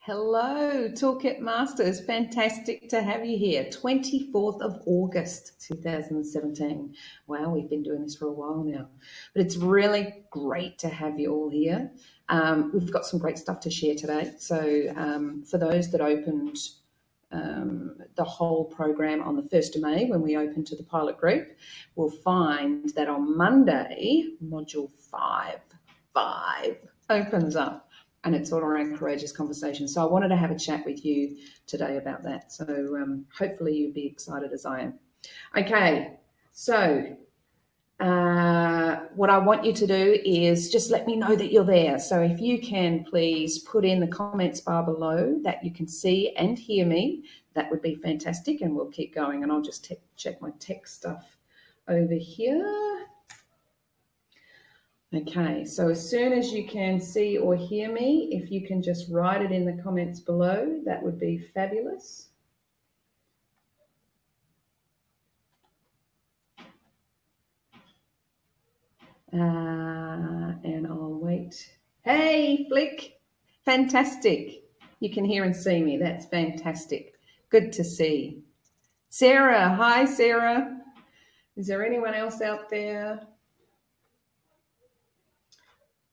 Hello, Toolkit Masters. Fantastic to have you here. 24th of August, 2017. Wow, we've been doing this for a while now. But it's really great to have you all here. We've got some great stuff to share today. So for those that opened the whole program on the 1st of May, when we open to the pilot group, we'll find that on Monday, Module 5 opens up. And it's all around courageous conversation. So I wanted to have a chat with you today about that. So hopefully you'll be excited as I am. Okay, so what I want you to do is just let me know that you're there. So if you can please put in the comments bar below that you can see and hear me, that would be fantastic, and we'll keep going. And I'll just check my tech stuff over here. Okay, so as soon as you can see or hear me, if you can just write it in the comments below, that would be fabulous. And I'll wait. Hey, Flick, fantastic. You can hear and see me. That's fantastic. Good to see. Sarah, hi, Sarah. Is there anyone else out there?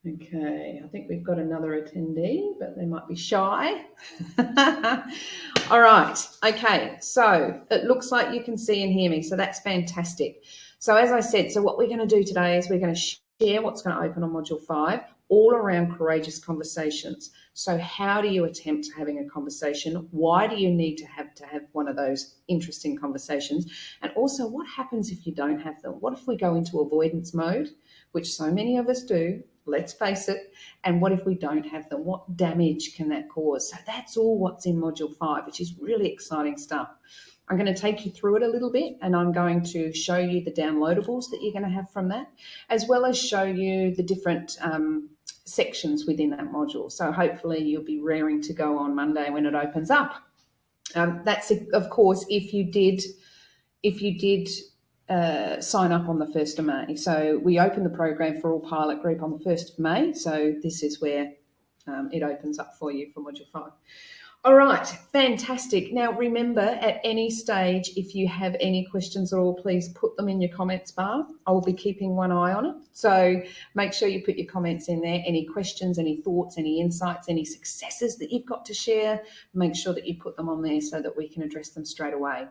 Okay, I think we've got another attendee, but they might be shy. All right, okay, so it looks like you can see and hear me, so that's fantastic. So as I said, so what we're going to do today is we're going to share what's going to open on Module 5, all around courageous conversations. So how do you attempt having a conversation? Why do you need to have one of those interesting conversations? And also, what happens if you don't have them? What if we go into avoidance mode, which so many of us do? Let's face it. And what if we don't have them? What damage can that cause? So that's all what's in Module 5, which is really exciting stuff. I'm going to take you through it a little bit, and I'm going to show you the downloadables that you're going to have from that, as well as show you the different sections within that module. So hopefully you'll be raring to go on Monday when it opens up. That's, of course, if you did sign up on the 1st of May. So we open the program for all pilot group on the 1st of May. So this is where it opens up for you for Module 5. All right, fantastic. Now, remember, at any stage, if you have any questions at all, please put them in your comments bar. I will be keeping one eye on it. So make sure you put your comments in there. Any questions, any thoughts, any insights, any successes that you've got to share, make sure that you put them on there so that we can address them straight away.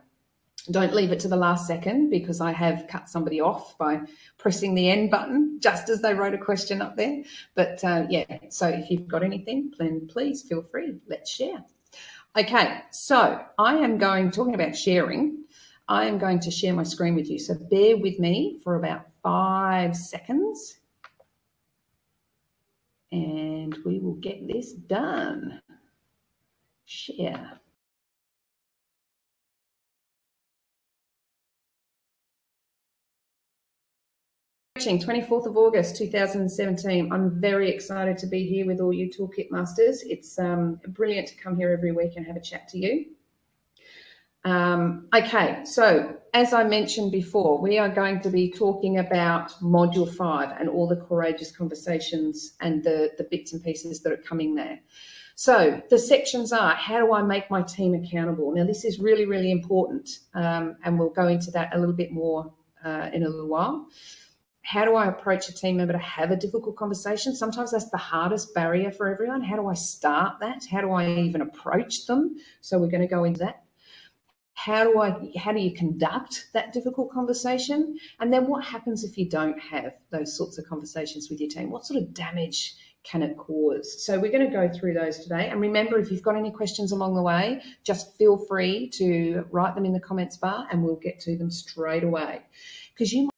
Don't leave it to the last second, because I have cut somebody off by pressing the end button just as they wrote a question up there. But yeah, so if you've got anything, then please feel free. Let's share. Okay, so I am talking about sharing. I am going to share my screen with you. So bear with me for about 5 seconds and we will get this done. Share. 24th of August 2017. I'm very excited to be here with all you Toolkit Masters. It's brilliant to come here every week and have a chat to you. Okay, so as I mentioned before, we are going to be talking about Module 5 and all the courageous conversations and the bits and pieces that are coming there. So the sections are, how do I make my team accountable? Now, this is really, really important, and we'll go into that a little bit more in a little while. How do I approach a team member to have a difficult conversation? Sometimes that's the hardest barrier for everyone. How do I start that? How do I even approach them? So we're going to go into that. How do you conduct that difficult conversation? And then what happens if you don't have those sorts of conversations with your team? What sort of damage can it cause? So we're going to go through those today. And remember, if you've got any questions along the way, just feel free to write them in the comments bar and we'll get to them straight away. Because you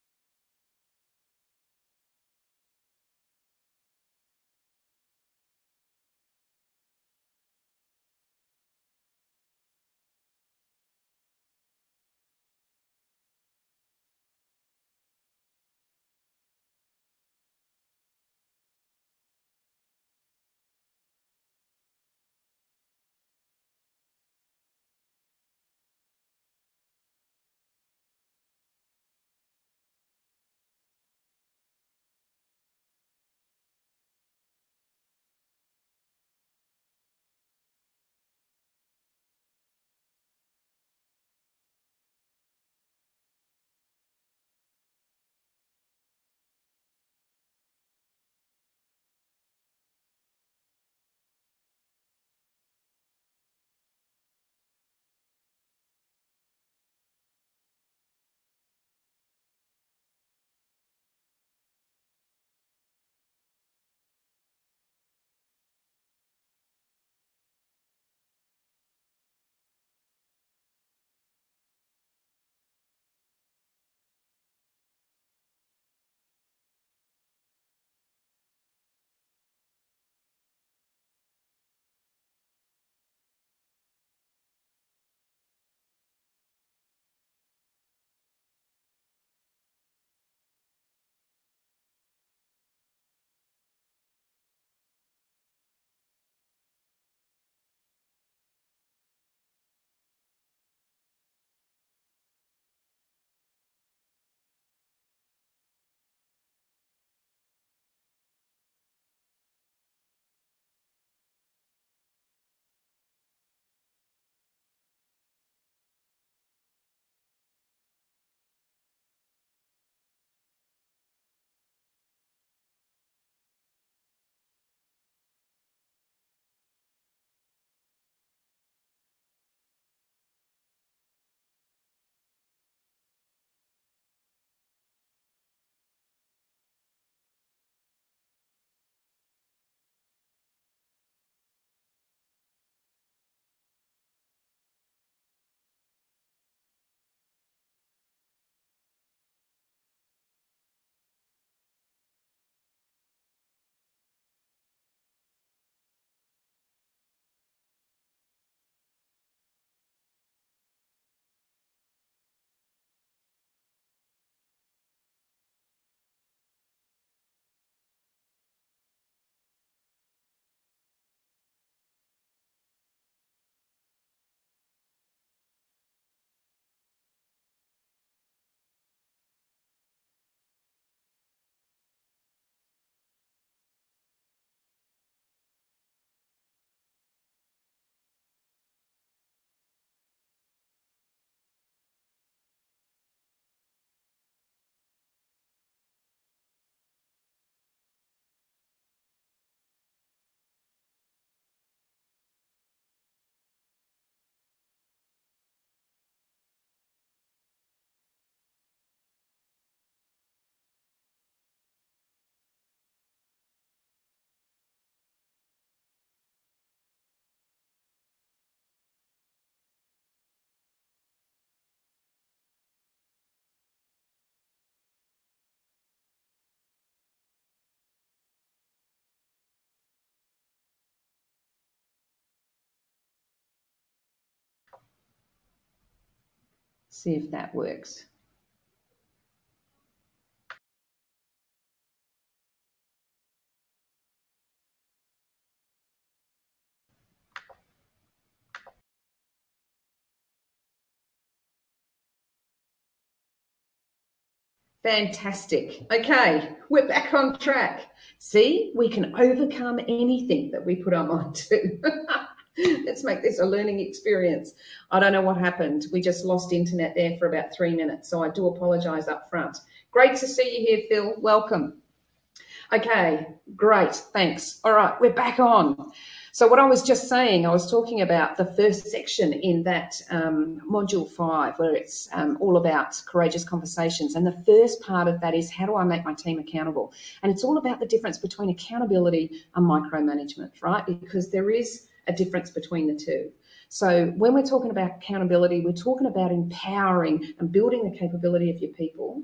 See if that works. Fantastic. Okay, we're back on track. See, we can overcome anything that we put our mind to. Let's make this a learning experience. I don't know what happened. We just lost internet there for about 3 minutes, so I do apologise up front. Great to see you here, Phil. Welcome. Okay, great, thanks. All right, we're back on. So what I was just saying, I was talking about the first section in that module 5, where it's all about courageous conversations. And the first part of that is, how do I make my team accountable? And it's all about the difference between accountability and micromanagement, right? Because there is a difference between the two. So when we're talking about accountability, we're talking about empowering and building the capability of your people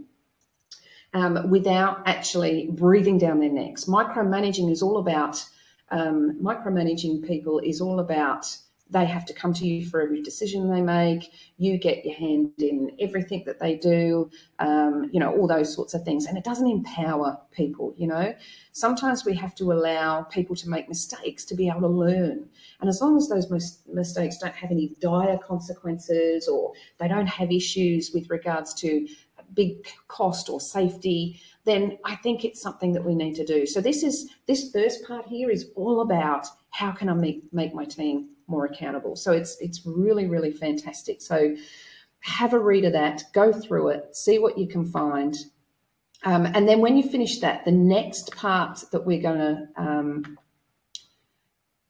without actually breathing down their necks. Micromanaging is all about, micromanaging people is all about, they have to come to you for every decision they make. You get your hand in everything that they do, you know, all those sorts of things. And it doesn't empower people, you know. Sometimes we have to allow people to make mistakes to be able to learn. And as long as those mistakes don't have any dire consequences, or they don't have issues with regards to big cost or safety, then I think it's something that we need to do. So this first part here is all about, how can I make my team more accountable? So it's really, really fantastic. So have a read of that, go through it, see what you can find. And then when you finish that, the next part that we're going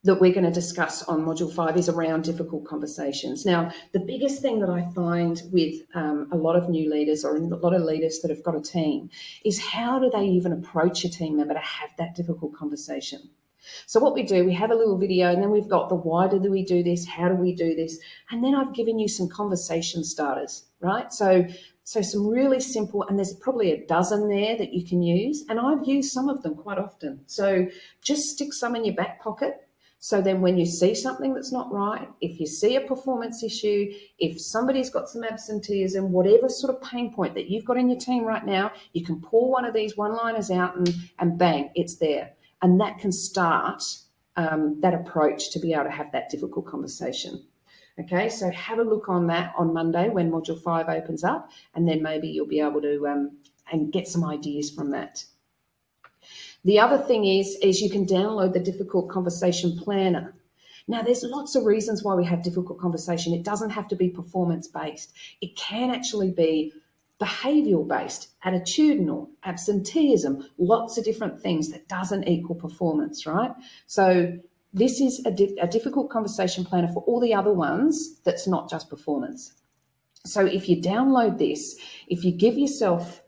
to discuss on Module 5 is around difficult conversations. Now, the biggest thing that I find with a lot of new leaders, or a lot of leaders that have got a team, is how do they even approach a team member to have that difficult conversation? So what we do, we have a little video, and then we've got the why do we do this, how do we do this, and then I've given you some conversation starters, right? So some really simple, and there's probably a dozen there that you can use, and I've used some of them quite often. So just stick some in your back pocket. So then when you see something that's not right, if you see a performance issue, if somebody's got some absenteeism, whatever sort of pain point that you've got in your team right now, you can pull one of these one-liners out and bang, it's there. And that can start that approach to be able to have that difficult conversation. Okay, so have a look on that on Monday when Module 5 opens up, and then maybe you'll be able to and get some ideas from that. The other thing is you can download the Difficult Conversation Planner. Now, there's lots of reasons why we have difficult conversation. It doesn't have to be performance-based. It can actually be behavioural-based, attitudinal, absenteeism, lots of different things that doesn't equal performance, right? So this is a difficult conversation planner for all the other ones that's not just performance. So if you download this, if you give yourself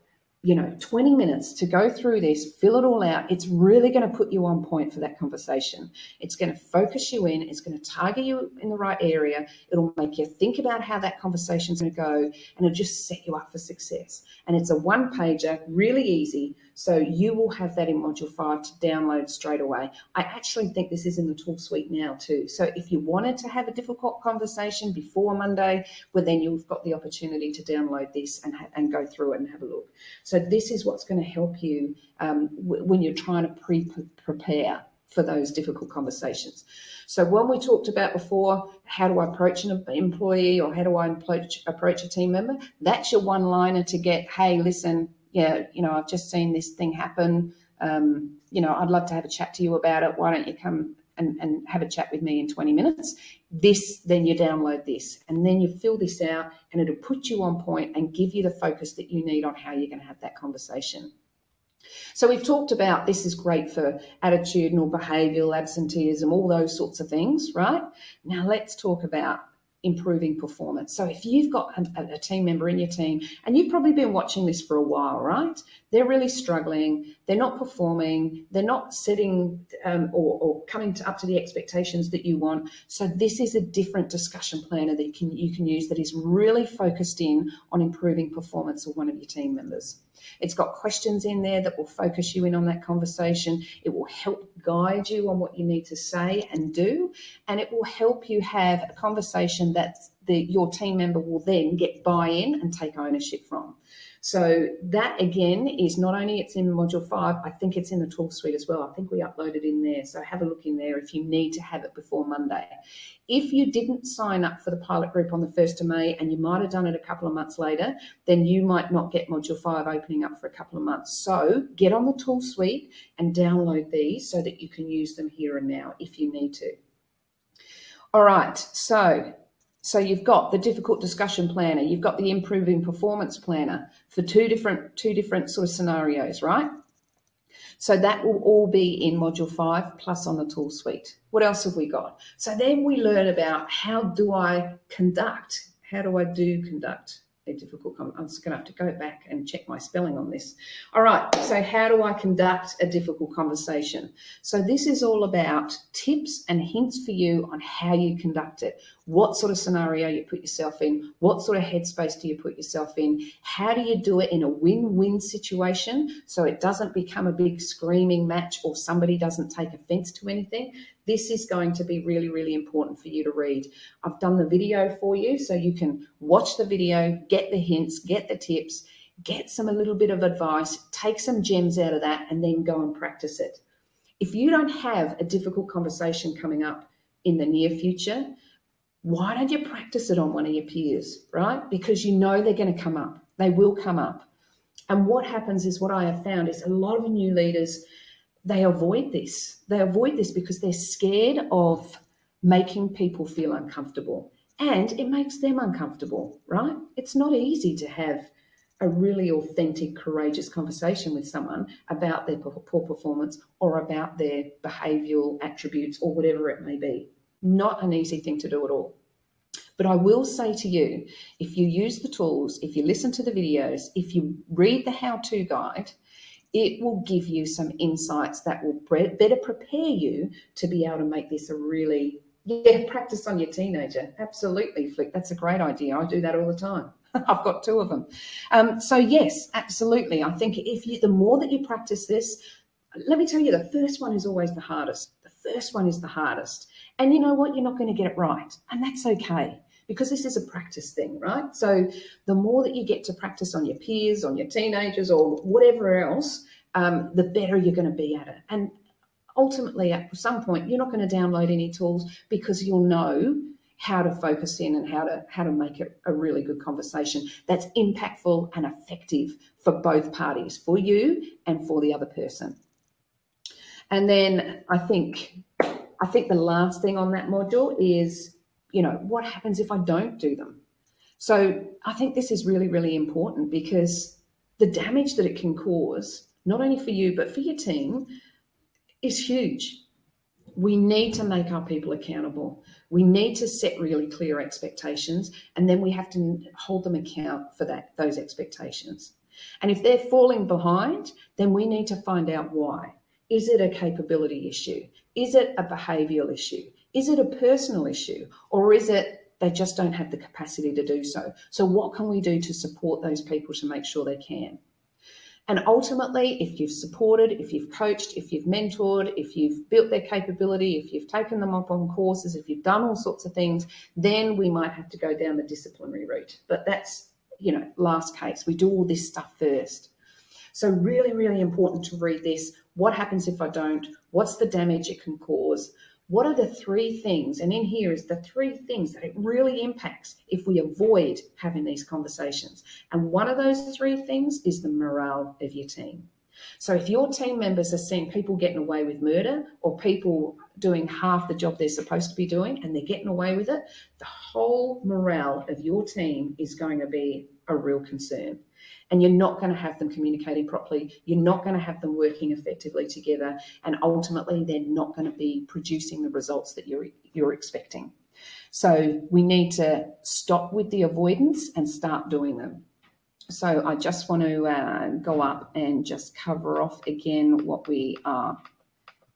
20 minutes to go through this, fill it all out, it's really going to put you on point for that conversation. It's going to focus you in, it's going to target you in the right area, it'll make you think about how that conversation's going to go, and it'll just set you up for success. And it's a one-pager, really easy, so you will have that in Module 5 to download straight away. I actually think this is in the tool suite now too. So if you wanted to have a difficult conversation before Monday, well, then you've got the opportunity to download this and go through it and have a look. So this is what's going to help you when you're trying to prepare for those difficult conversations. So when we talked about before, how do I approach an employee, or how do I approach a team member? That's your one-liner to get, hey, listen, I've just seen this thing happen. I'd love to have a chat to you about it. Why don't you come and have a chat with me in 20 minutes? Then you download this, and then you fill this out, and it'll put you on point and give you the focus that you need on how you're going to have that conversation. So we've talked about this is great for attitudinal, behavioural, absenteeism, all those sorts of things, right? Now let's talk about improving performance. So if you've got a team member in your team, and you've probably been watching this for a while, right? They're really struggling, they're not performing, they're not setting or coming up to the expectations that you want. So this is a different discussion planner that you can use that is really focused in on improving performance of one of your team members. It's got questions in there that will focus you in on that conversation. It will help guide you on what you need to say and do, and it will help you have a conversation your team member will then get buy-in and take ownership from. So that, again, is not only it's in Module 5, I think it's in the tool suite as well. I think we uploaded in there. So have a look in there if you need to have it before Monday. If you didn't sign up for the pilot group on the 1st of May and you might have done it a couple of months later, then you might not get Module 5 opening up for a couple of months. So get on the tool suite and download these so that you can use them here and now if you need to. All right, so you've got the difficult discussion planner, you've got the improving performance planner for two different sort of scenarios, right? So that will all be in Module 5 plus on the tool suite. What else have we got? So then we learn about how do I conduct a difficult, I'm just going to have to go back and check my spelling on this. All right, so how do I conduct a difficult conversation? So this is all about tips and hints for you on how you conduct it. What sort of scenario you put yourself in, what sort of headspace do you put yourself in, how do you do it in a win-win situation so it doesn't become a big screaming match or somebody doesn't take offense to anything. This is going to be really, really important for you to read. I've done the video for you so you can watch the video, get the hints, get the tips, get a little bit of advice, take some gems out of that and then go and practice it. If you don't have a difficult conversation coming up in the near future, why don't you practice it on one of your peers, right? Because you know they're going to come up. They will come up. And what happens is what I have found is a lot of new leaders, they avoid this. They avoid this because they're scared of making people feel uncomfortable. And it makes them uncomfortable, right? It's not easy to have a really authentic, courageous conversation with someone about their poor performance or about their behavioural attributes or whatever it may be. Not an easy thing to do at all. But I will say to you, if you use the tools, if you listen to the videos, if you read the how-to guide, it will give you some insights that will better prepare you to be able to make this a really, practice on your teenager. Absolutely, Flick. That's a great idea. I do that all the time. I've got 2 of them. So yes, absolutely. I think the more that you practice this, let me tell you, the first one is always the hardest. The first one is the hardest. And you know what? You're not going to get it right. And that's okay, because this is a practice thing, right? So the more that you get to practice on your peers, on your teenagers or whatever else, the better you're going to be at it. And ultimately, at some point, you're not going to download any tools because you'll know how to focus in and how to make it a really good conversation that's impactful and effective for both parties, for you and for the other person. And then I think the last thing on that module is, what happens if I don't do them? So I think this is really, really important because the damage that it can cause, not only for you, but for your team, is huge. We need to make our people accountable. We need to set really clear expectations, and then we have to hold them account for those expectations. And if they're falling behind, then we need to find out why. Is it a capability issue? Is it a behavioural issue? Is it a personal issue? Or is it they just don't have the capacity to do so? So what can we do to support those people to make sure they can? And ultimately, if you've supported, if you've coached, if you've mentored, if you've built their capability, if you've taken them up on courses, if you've done all sorts of things, then we might have to go down the disciplinary route. But that's, last case. We do all this stuff first. So really, really important to read this. What happens if I don't? What's the damage it can cause? What are the 3 things? And in here is the 3 things that it really impacts if we avoid having these conversations. And one of those 3 things is the morale of your team. So if your team members are seeing people getting away with murder or people doing half the job they're supposed to be doing and they're getting away with it, the whole morale of your team is going to be a real concern. And you're not going to have them communicating properly. You're not going to have them working effectively together. And ultimately, they're not going to be producing the results that you're expecting. So we need to stop with the avoidance and start doing them. So I just want to go up and just cover off again what we are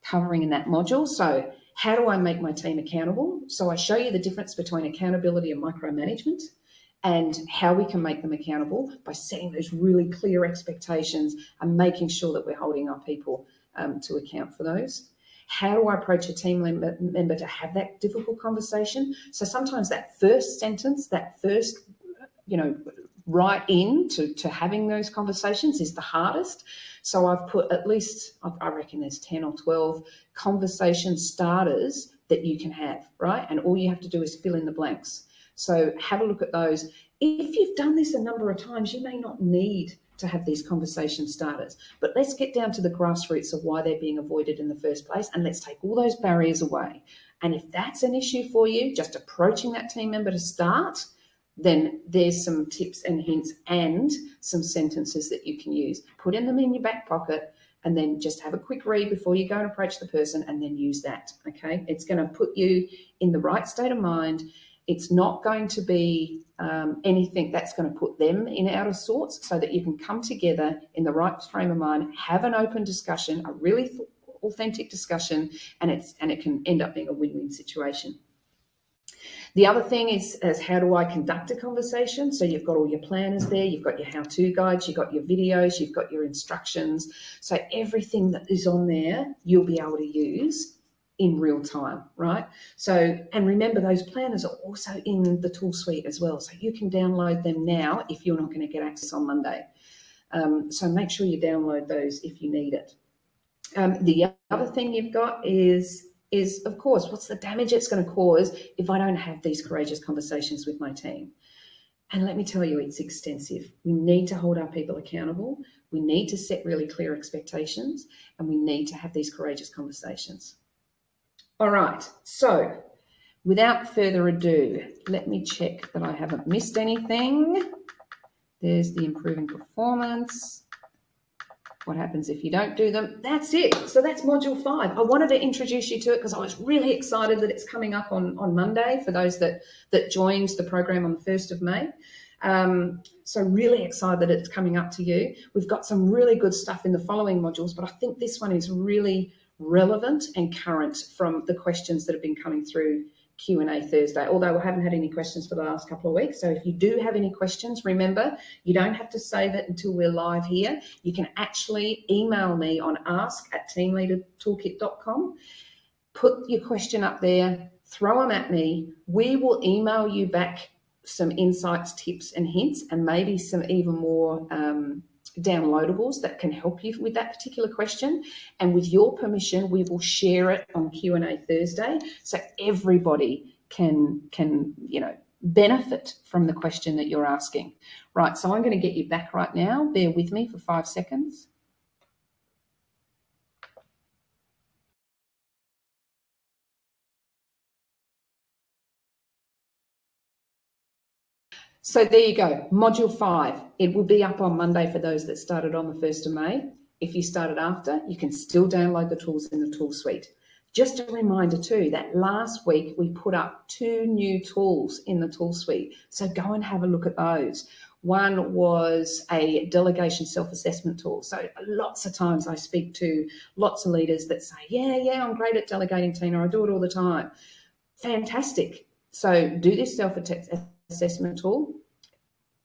covering in that module. So how do I make my team accountable? So I show you the difference between accountability and micromanagement, and how we can make them accountable by setting those really clear expectations and making sure that we're holding our people to account for those. How do I approach a team member to have that difficult conversation? So sometimes that first sentence, that first, right into having those conversations is the hardest. So I've put at least, I reckon there's 10 or 12 conversation starters that you can have, right? And all you have to do is fill in the blanks. So have a look at those. If you've done this a number of times, you may not need to have these conversation starters, but let's get down to the grassroots of why they're being avoided in the first place, and let's take all those barriers away. And if that's an issue for you, just approaching that team member to start, then there's some tips and hints and some sentences that you can use. Put them in your back pocket, and then just have a quick read before you go and approach the person, and then use that, okay? It's going to put you in the right state of mind. It's not going to be anything that's going to put them in out of sorts, so that you can come together in the right frame of mind, have an open discussion, a really authentic discussion, and it can end up being a win-win situation. The other thing is how do I conduct a conversation? So you've got all your planners there, you've got your how-to guides, you've got your videos, you've got your instructions. So everything that is on there, you'll be able to use in real time, right? So, and remember, those planners are also in the tool suite as well. So you can download them now if you're not going to get access on Monday. So make sure you download those if you need it. The other thing you've got is of course, what's the damage it's going to cause if I don't have these courageous conversations with my team? And let me tell you, it's extensive. We need to hold our people accountable. We need to set really clear expectations, and we need to have these courageous conversations. All right, so without further ado, let me check that I haven't missed anything. There's the improving performance. What happens if you don't do them? That's it. So that's module 5. I wanted to introduce you to it because I was really excited that it's coming up on Monday for those that joined the program on the 1st of May. So really excited that it's coming up to you. We've got some really good stuff in the following modules, but I think this one is really relevant and current from the questions that have been coming through Q&A Thursday, although we haven't had any questions for the last couple of weeks. So if you do have any questions, remember, you don't have to save it until we're live here. You can actually email me on ask@teamleadertoolkit.com. Put your question up there, throw them at me. We will email you back some insights, tips and hints, and maybe some even more downloadables that can help you with that particular question. And with your permission, we will share it on Q&A Thursday, so everybody can benefit from the question that you're asking. Right, so I'm going to get you back right now. Bear with me for 5 seconds. So there you go, module 5. It will be up on Monday for those that started on the 1st of May. If you started after, you can still download the tools in the tool suite. Just a reminder too, that last week we put up 2 new tools in the tool suite. So go and have a look at those. One was a delegation self-assessment tool. So lots of times I speak to lots of leaders that say, yeah, I'm great at delegating, Tina. I do it all the time. Fantastic. So do this self-assessment tool,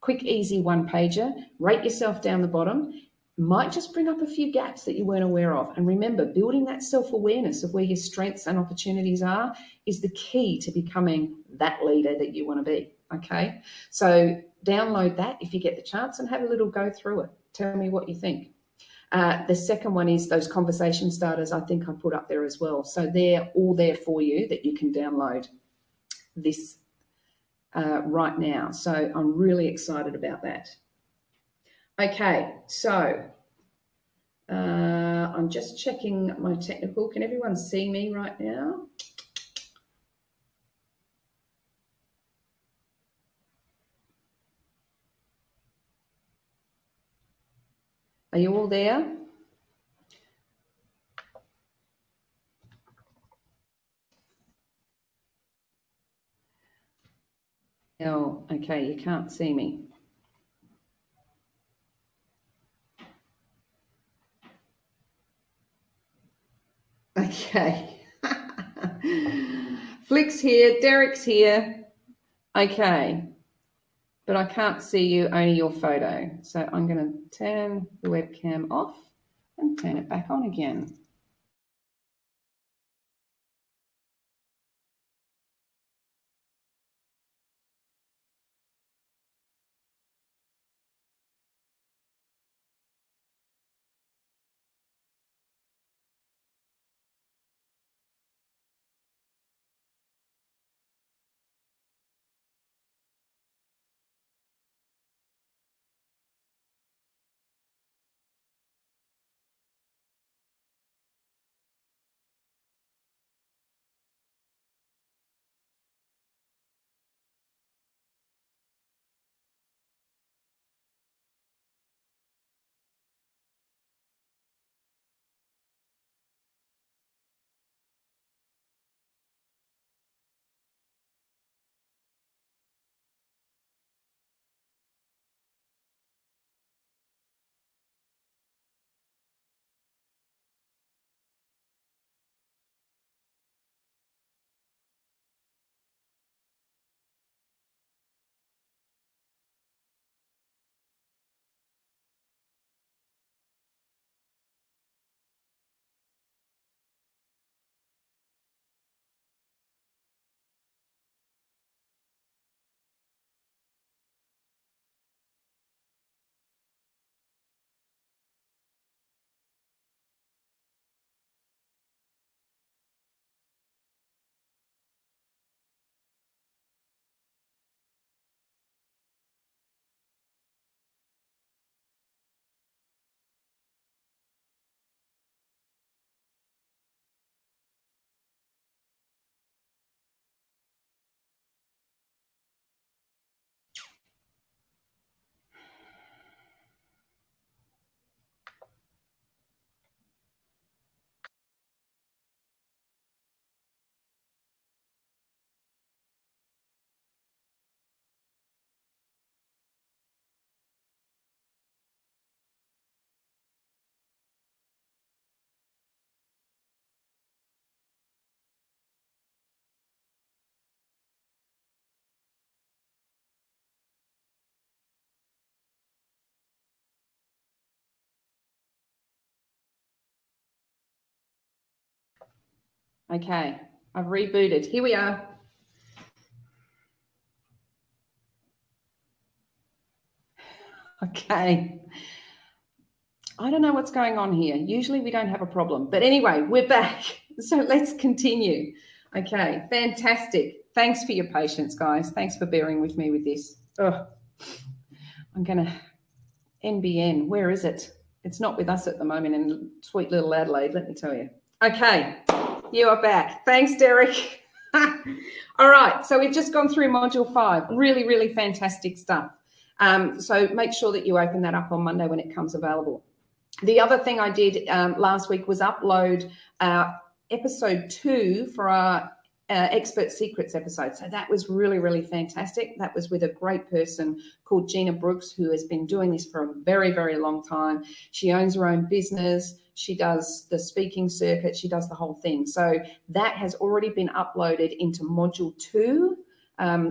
quick, easy one-pager, rate yourself down the bottom, might just bring up a few gaps that you weren't aware of. And remember, building that self-awareness of where your strengths and opportunities are is the key to becoming that leader that you want to be, okay? So download that if you get the chance and have a little go through it. Tell me what you think. The second one is those conversation starters. I think I put up there as well. So they're all there for you that you can download this right now. So I'm really excited about that. Okay, so I'm just checking my technical. Can everyone see me right now? Are you all there? Oh, okay, you can't see me. Okay. Flick's here, Derek's here. Okay. But I can't see you, only your photo. So I'm going to turn the webcam off and turn it back on again. Okay, I've rebooted. Here we are. Okay. I don't know what's going on here. Usually we don't have a problem. But anyway, we're back. So let's continue. Okay, fantastic. Thanks for your patience, guys. Thanks for bearing with me with this. Oh, I'm going to... NBN, where is it? It's not with us at the moment in sweet little Adelaide, let me tell you. Okay, you are back. Thanks, Derek. All right, so we've just gone through Module 5. Really, really fantastic stuff. So make sure that you open that up on Monday when it comes available. The other thing I did last week was upload episode 2 for our Expert Secrets episode. So that was really, really fantastic. That was with a great person called Gina Brooks, who has been doing this for a very, very long time. She owns her own business. She does the speaking circuit. She does the whole thing. So that has already been uploaded into Module 2.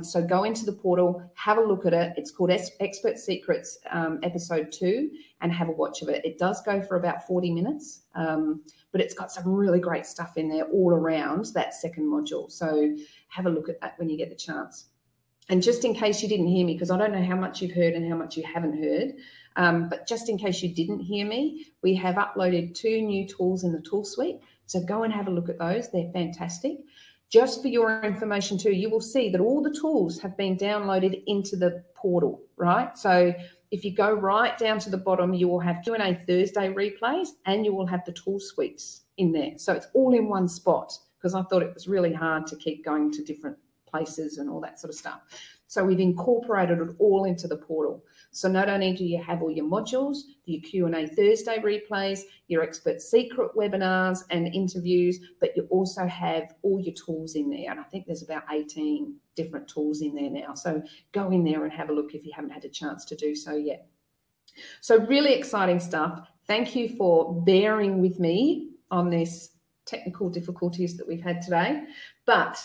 So go into the portal, have a look at it. It's called Expert Secrets episode 2, and have a watch of it. It does go for about 40 minutes, but it's got some really great stuff in there all around that second module. So have a look at that when you get the chance. And just in case you didn't hear me, because I don't know how much you've heard and how much you haven't heard, but just in case you didn't hear me, we have uploaded 2 new tools in the tool suite. So go and have a look at those. They're fantastic. Just for your information too, you will see that all the tools have been downloaded into the portal, right? So if you go right down to the bottom, you will have Q&A Thursday replays, and you will have the tool suites in there. So it's all in one spot, because I thought it was really hard to keep going to different places and all that sort of stuff. So we've incorporated it all into the portal. So not only do you have all your modules, your Q&A Thursday replays, your Expert Secret webinars and interviews, but you also have all your tools in there. And I think there's about 18 different tools in there now. So go in there and have a look if you haven't had a chance to do so yet. So really exciting stuff. Thank you for bearing with me on this technical difficulties that we've had today. But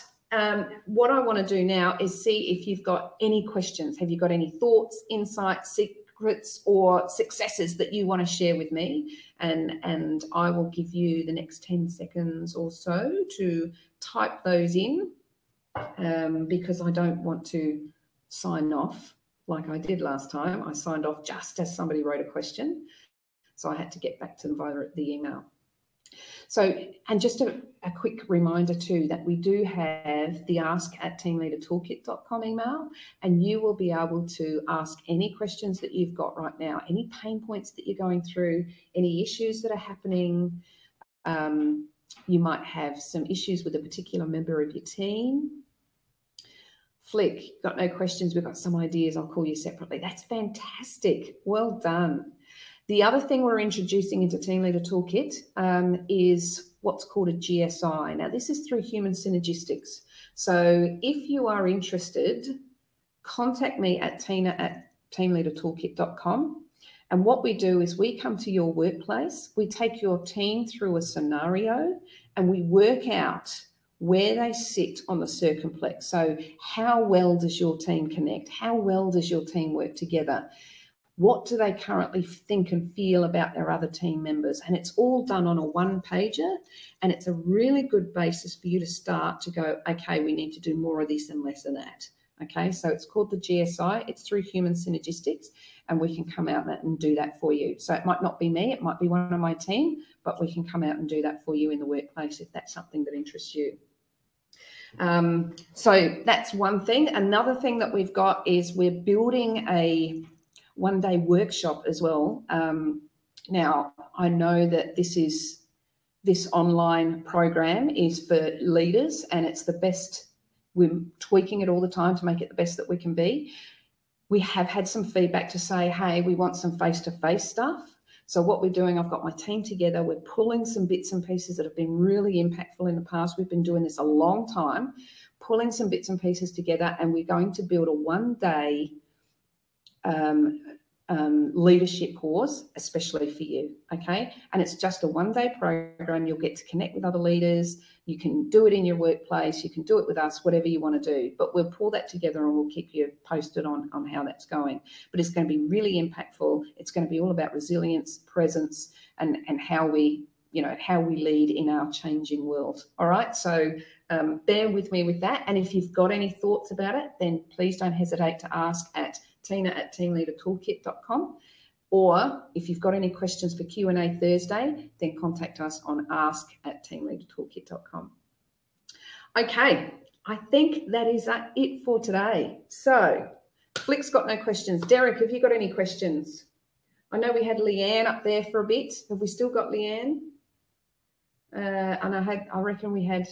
what I want to do now is see if you've got any questions. Have you got any thoughts, insights, secrets, or successes that you want to share with me? And I will give you the next 10 seconds or so to type those in, because I don't want to sign off like I did last time. I signed off just as somebody wrote a question, so I had to get back to them via the email. So, and just a quick reminder too, that we do have the ask@teamleadertoolkit.com email, and you will be able to ask any questions that you've got right now, any pain points that you're going through, any issues that are happening. You might have some issues with a particular member of your team. Flick, got no questions, we've got some ideas, I'll call you separately. That's fantastic. Well done. The other thing we're introducing into Team Leader Toolkit is what's called a GSI. Now, this is through human synergistics. So if you are interested, contact me at tina@teamleadertoolkit.com. And what we do is we come to your workplace, we take your team through a scenario, and we work out where they sit on the circumplex. So how well does your team connect? How well does your team work together? What do they currently think and feel about their other team members? And it's all done on a one-pager, and it's a really good basis for you to start to go, okay, we need to do more of this and less of that. Okay, so it's called the GSI. It's through human synergistics, and we can come out and do that for you. So it might not be me, it might be one of my team, but we can come out and do that for you in the workplace if that's something that interests you. So that's one thing. Another thing that we've got is we're building a one-day workshop as well. Now, I know that this online program is for leaders, and it's the best. We're tweaking it all the time to make it the best that we can be. We have had some feedback to say, hey, we want some face-to-face stuff. So what we're doing, I've got my team together. We're pulling some bits and pieces that have been really impactful in the past. We've been doing this a long time, pulling some bits and pieces together, and we're going to build a one-day leadership course, especially for you, okay? And it's just a one-day program. You'll get to connect with other leaders. You can do it in your workplace. You can do it with us, whatever you want to do. But we'll pull that together and we'll keep you posted on how that's going. But it's going to be really impactful. It's going to be all about resilience, presence, and how we you know, how we lead in our changing world. All right, so bear with me with that. And if you've got any thoughts about it, then please don't hesitate to ask at tina@teamleadertoolkit.com. Or if you've got any questions for Q&A Thursday, then contact us on ask@teamleadertoolkit.com. Okay, I think that is it for today. So Flick's got no questions. Derek, have you got any questions? I know we had Leanne up there for a bit. Have we still got Leanne? And I reckon we had,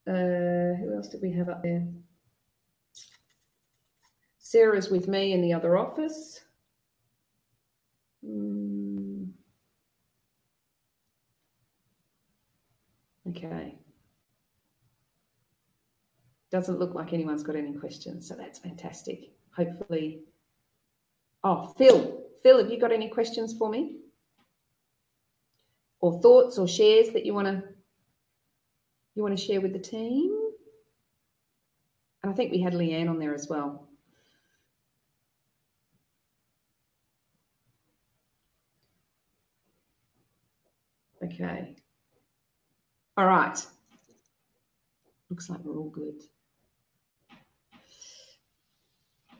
who else did we have up there? Sarah's with me in the other office. Okay. Doesn't look like anyone's got any questions, so that's fantastic. Hopefully. Oh, Phil, have you got any questions for me? Or thoughts or shares that you want to share with the team? And I think we had Leanne on there as well. Okay. All right. Looks like we're all good.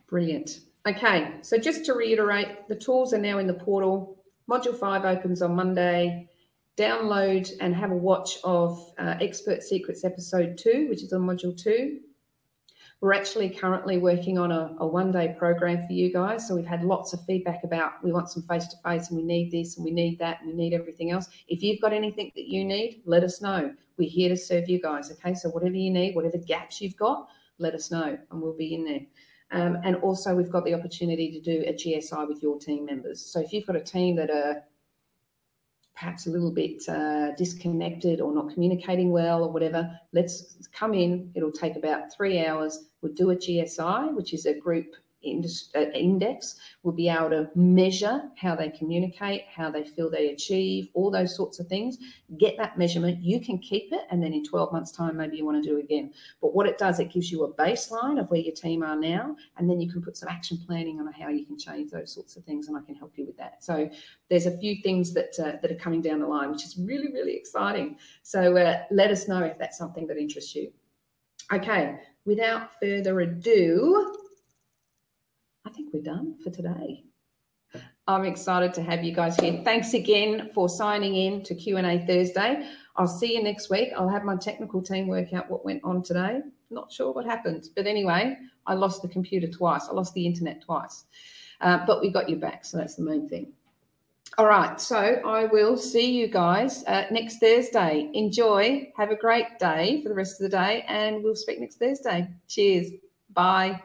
Brilliant. Okay, so just to reiterate, the tools are now in the portal. Module 5 opens on Monday. Download and have a watch of Expert Secrets Episode 2, which is on Module 2. We're actually currently working on a one-day program for you guys. So we've had lots of feedback about we want some face-to-face and we need this and we need that and we need everything else. If you've got anything that you need, let us know. We're here to serve you guys, okay? So whatever you need, whatever gaps you've got, let us know and we'll be in there. And also we've got the opportunity to do a GSI with your team members. So if you've got a team that are perhaps a little bit disconnected or not communicating well or whatever, let's come in. It'll take about 3 hours. We'll do a GSI, which is a group index. We'll be able to measure how they communicate, how they feel they achieve, all those sorts of things. Get that measurement. You can keep it, and then in 12 months' time, maybe you want to do it again. But what it does, it gives you a baseline of where your team are now, and then you can put some action planning on how you can change those sorts of things, and I can help you with that. So there's a few things that are coming down the line, which is really, really exciting. So let us know if that's something that interests you. Okay, without further ado, I think we're done for today. I'm excited to have you guys here. Thanks again for signing in to Q&A Thursday. I'll see you next week. I'll have my technical team work out what went on today. Not sure what happened, but anyway, I lost the computer twice. I lost the internet twice, but we got you back, so that's the main thing. All right, so I will see you guys next Thursday. Enjoy. Have a great day for the rest of the day, and we'll speak next Thursday. Cheers. Bye.